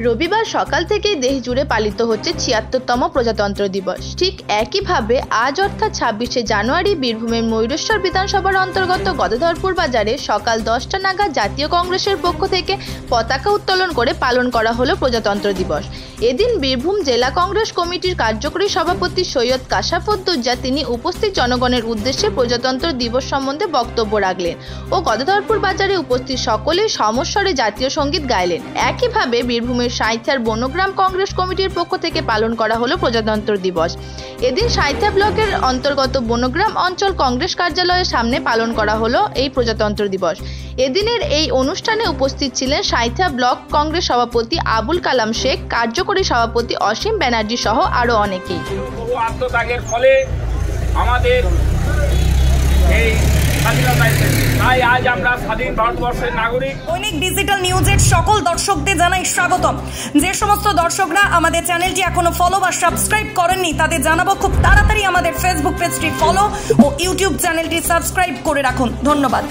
রবিবার সকাল থেকেই দেশ জুড়ে পালিত হচ্ছে ৭৬তম প্রজাতন্ত্র দিবস। ঠিক একইভাবে আজ অর্থাৎ ২৬শে জানুয়ারি বীরভূমের ময়ূরেশ্বর বিধানসভার অন্তর্গত গদাধরপুর বাজারে সকাল ১০টা নাগাদ জাতীয় কংগ্রেসের পক্ষ থেকে পতাকা উত্তোলন করে পালন করা হলো প্রজাতন্ত্র দিবস। এদিন বীরভূম জেলা কংগ্রেস কমিটির কার্যকরী সভাপতি সৈয়দ কাশাফুদ্দুজ্জা তিনি উপস্থিত জনগণের উদ্দেশ্যে প্রজাতন্ত্র দিবস সম্বন্ধে বক্তব্য রাখলেন ও গদাধরপুর বাজারে উপস্থিত সকলেই সমস্বরে জাতীয় সঙ্গীত গাইলেন। একইভাবে বীরভূমের সাঁইথিয়ার বনগ্রাম কংগ্রেস কমিটির পক্ষ থেকে পালন করা হলো প্রজাতন্ত্র দিবস। এদিন সাঁইথিয়া ব্লকের অন্তর্গত বনগ্রাম অঞ্চল কংগ্রেস কার্যালয়ের সামনে পালন করা হলো এই প্রজাতন্ত্র দিবস। এদিনের এই অনুষ্ঠানে উপস্থিত ছিলেন সাঁইথিয়া ব্লক কংগ্রেস সভাপতি আবুল কালাম শেখ, কার্যকরী সভাপতি অসীম ব্যানার্জি সহ আরো অনেকেই। আত্মত্যাগের ফলে আমাদের এই তাই আজ আমরা স্বাধীন ভারতবর্ষের নাগরিক। দৈনিক ডিজিটাল নিউজের সকল দর্শকদের জানাই স্বাগতম। যে সমস্ত দর্শকরা আমাদের চ্যানেলটি এখনো ফলো বা সাবস্ক্রাইব করেননি তাদের জানাবো খুব তাড়াতাড়ি আমাদের ফেসবুক পেজটি ফলো ও ইউটিউব চ্যানেলটি সাবস্ক্রাইব করে রাখুন। ধন্যবাদ।